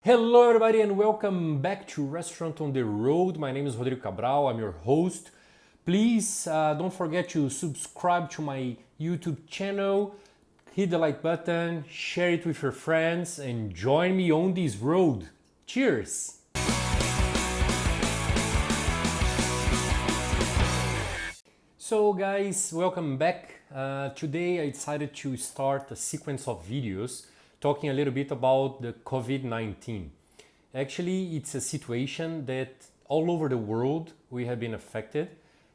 Hello everybody and welcome back to Restaurant on the Road. My name is Rodrigo Cabral, I'm your host. Please don't forget to subscribe to my YouTube channel, hit the like button, share it with your friends and join me on this road. Cheers! So guys, welcome back. Today I decided to start a sequence of videos talking a little bit about the COVID-19. Actually, it's a situation that all over the world we have been affected,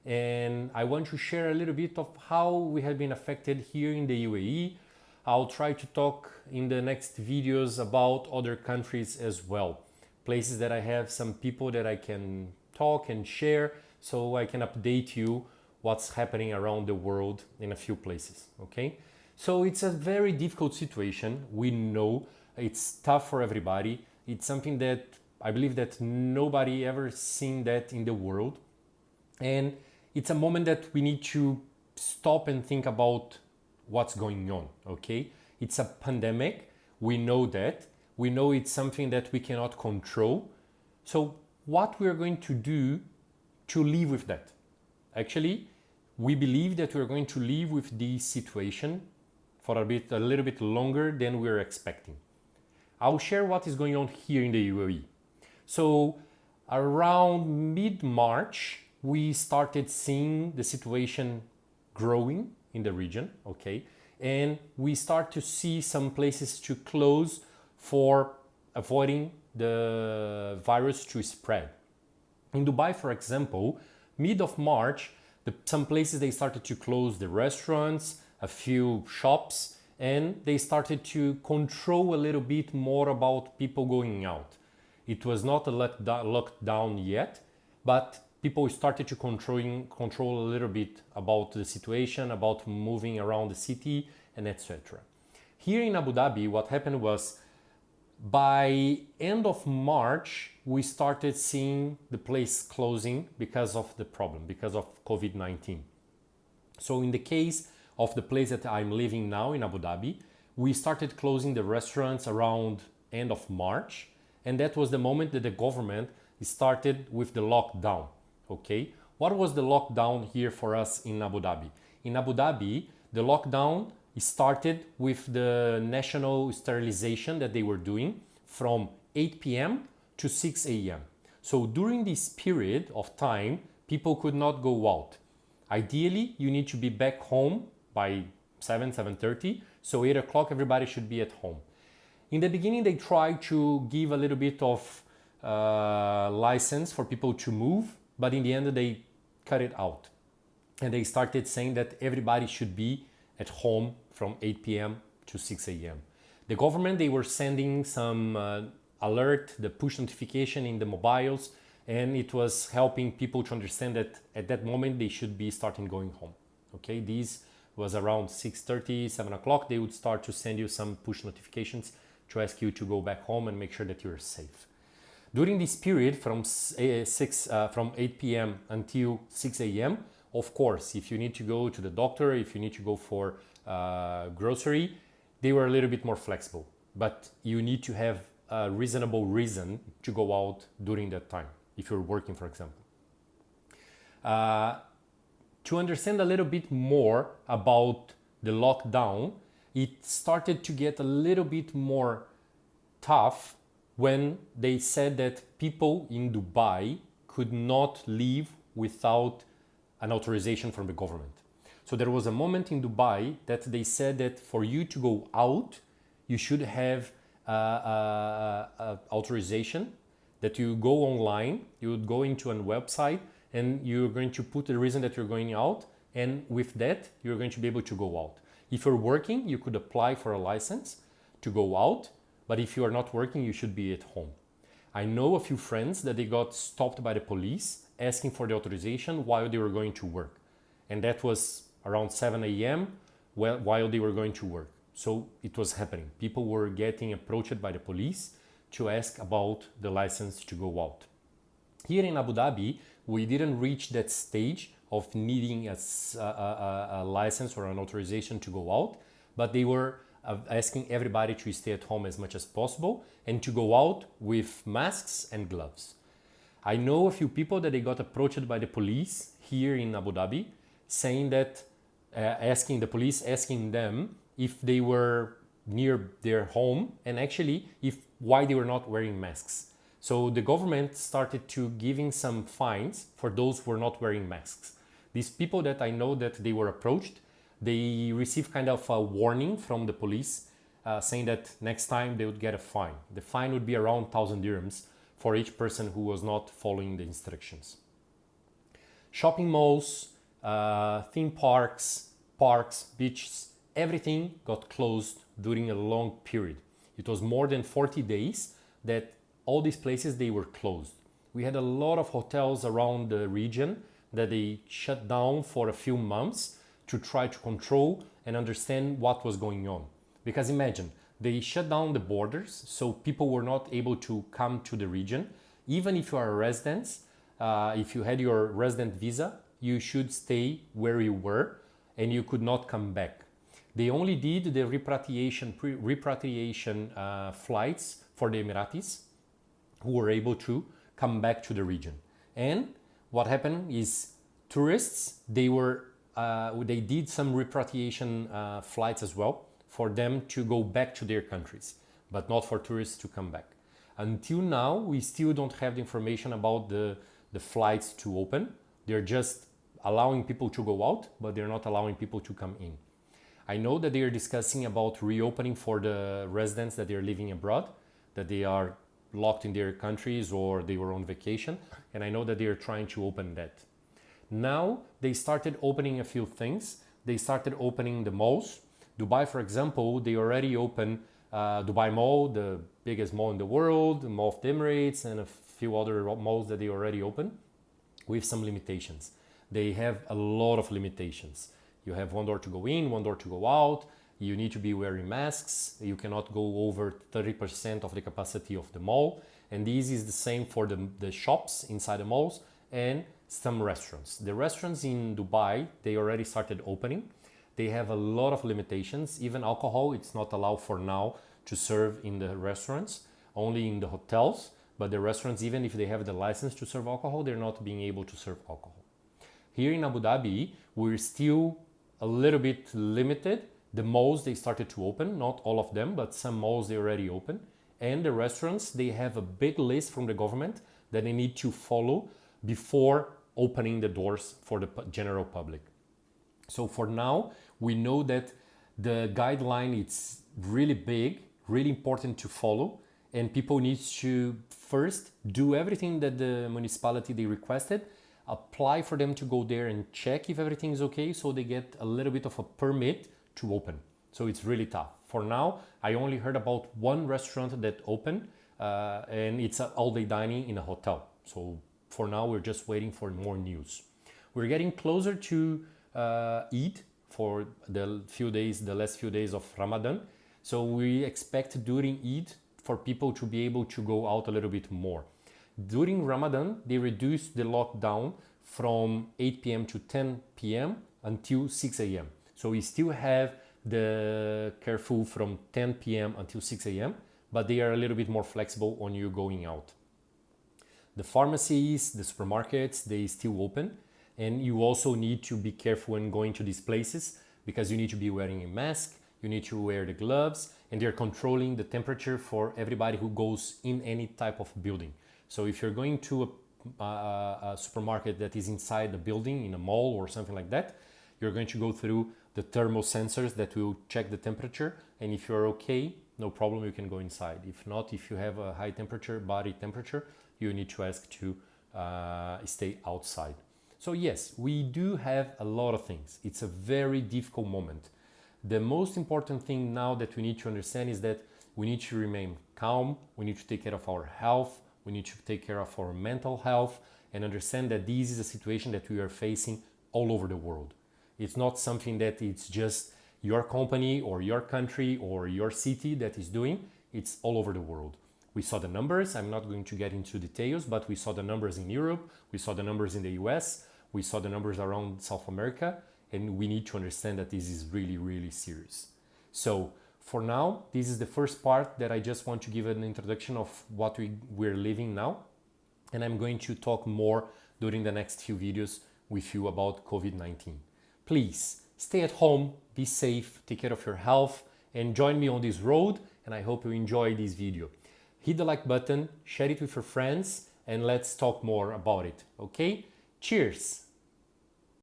and I want to share a little bit of how we have been affected here in the UAE. I'll try to talk in the next videos about other countries as well, places that I have some people that I can talk and share so I can update you what's happening around the world in a few places, okay? So it's a very difficult situation. We know it's tough for everybody. It's something that I believe that nobody ever seen that in the world. And it's a moment that we need to stop and think about what's going on, okay? It's a pandemic. We know that. We know it's something that we cannot control. So what we're going to do to live with that? Actually, we believe that we're going to live with this situation for a little bit longer than we're expecting. I'll share what is going on here in the UAE. So around mid-March, we started seeing the situation growing in the region, okay? And we start to see some places to close for avoiding the virus to spread. In Dubai, for example, mid of March, some places they started to close the restaurants, a few shops, and they started to control a little bit more about people going out. It was not a lockdown yet, but people started to control a little bit about the situation, about moving around the city, and etc. Here in Abu Dhabi, what happened was by end of March, we started seeing the place closing because of the problem, because of COVID-19. So in the case of the place that I'm living now in Abu Dhabi, we started closing the restaurants around end of March, and that was the moment that the government started with the lockdown, okay? What was the lockdown here for us in Abu Dhabi? In Abu Dhabi, the lockdown started with the national sterilization that they were doing from 8 p.m. to 6 a.m. So during this period of time, people could not go out. Ideally, you need to be back home by 7:30, so 8 o'clock everybody should be at home. In the beginning, they tried to give a little bit of license for people to move, but in the end they cut it out. And they started saying that everybody should be at home from 8 p.m. to 6 a.m. The government, they were sending some alert, the push notification in the mobiles, and it was helping people to understand that at that moment they should be starting going home. Okay, this was around 6:30, 7 o'clock. They would start to send you some push notifications to ask you to go back home and make sure that you're safe. During this period from 8 p.m. until 6 a.m., of course, if you need to go to the doctor, if you need to go for grocery, they were a little bit more flexible. But you need to have a reasonable reason to go out during that time, if you're working, for example. To understand a little bit more about the lockdown, it started to get a little bit more tough when they said that people in Dubai could not leave without an authorization from the government. So there was a moment in Dubai that they said that for you to go out, you should have authorization, that you go online, you would go into a website and you're going to put the reason that you're going out, and with that, you're going to be able to go out. If you're working, you could apply for a license to go out, but if you are not working, you should be at home. I know a few friends that they got stopped by the police asking for the authorization while they were going to work. And that was around 7 a.m. while they were going to work. So it was happening. People were getting approached by the police to ask about the license to go out. Here in Abu Dhabi, we didn't reach that stage of needing a license or an authorization to go out, but they were asking everybody to stay at home as much as possible and to go out with masks and gloves. I know a few people that they got approached by the police here in Abu Dhabi, saying that, asking the police, asking them if they were near their home and actually why they were not wearing masks. So the government started to giving some fines for those who were not wearing masks. These people that I know that they were approached, they received kind of a warning from the police saying that next time they would get a fine. The fine would be around 1,000 dirhams for each person who was not following the instructions. Shopping malls, theme parks, beaches, everything got closed during a long period. It was more than 40 days that all these places, they were closed. We had a lot of hotels around the region that they shut down for a few months to try to control and understand what was going on. Because imagine, they shut down the borders, so people were not able to come to the region. Even if you are a resident, if you had your resident visa, you should stay where you were and you could not come back. They only did the repatriation flights for the Emiratis who were able to come back to the region. And what happened is tourists, they did some repatriation flights as well for them to go back to their countries, but not for tourists to come back. Until now, we still don't have the information about the flights to open. They're just allowing people to go out, but they're not allowing people to come in. I know that they are discussing about reopening for the residents that they're living abroad, that they are locked in their countries or they were on vacation. And I know that they are trying to open that. Now they started opening a few things. They started opening the malls. Dubai, for example, they already opened Dubai Mall, the biggest mall in the world, the Mall of the Emirates, and a few other malls that they already opened with some limitations. They have a lot of limitations. You have one door to go in, one door to go out. You need to be wearing masks. You cannot go over 30% of the capacity of the mall. And this is the same for the shops inside the malls and some restaurants. The restaurants in Dubai, they already started opening. They have a lot of limitations. Even alcohol, it's not allowed for now to serve in the restaurants, only in the hotels. But the restaurants, even if they have the license to serve alcohol, they're not being able to serve alcohol. Here in Abu Dhabi, we're still a little bit limited. The malls, they started to open, not all of them, but some malls, they already open. And the restaurants, they have a big list from the government that they need to follow before opening the doors for the general public. So for now, we know that the guideline is really big, really important to follow, and people need to first do everything that the municipality they requested, apply for them to go there and check if everything is okay, so they get a little bit of a permit to open. So it's really tough. For now, I only heard about one restaurant that opened, and it's all-day dining in a hotel. So for now, we're just waiting for more news. We're getting closer to Eid for the last few days of Ramadan. So we expect during Eid for people to be able to go out a little bit more. During Ramadan, they reduced the lockdown from 8 p.m. to 10 p.m. until 6 a.m. So we still have the curfew from 10 p.m. until 6 a.m., but they are a little bit more flexible on you going out. The pharmacies, the supermarkets, they still open. And you also need to be careful when going to these places because you need to be wearing a mask, you need to wear the gloves, and they're controlling the temperature for everybody who goes in any type of building. So if you're going to a supermarket that is inside the building, in a mall or something like that, you're going to go through the thermal sensors that will check the temperature. And if you're okay, no problem, you can go inside. If not, if you have a high temperature, body temperature, you need to ask to stay outside. So yes, we do have a lot of things. It's a very difficult moment. The most important thing now that we need to understand is that we need to remain calm. We need to take care of our health. We need to take care of our mental health and understand that this is a situation that we are facing all over the world. It's not something that it's just your company or your country or your city that is doing. It's all over the world. We saw the numbers. I'm not going to get into details, but we saw the numbers in Europe. We saw the numbers in the US. We saw the numbers around South America. And we need to understand that this is really, really serious. So for now, this is the first part that I just want to give an introduction of what we're living now. And I'm going to talk more during the next few videos with you about COVID-19. Please stay at home, be safe, take care of your health, and join me on this road. And I hope you enjoy this video. Hit the like button, share it with your friends, and let's talk more about it, okay? Cheers!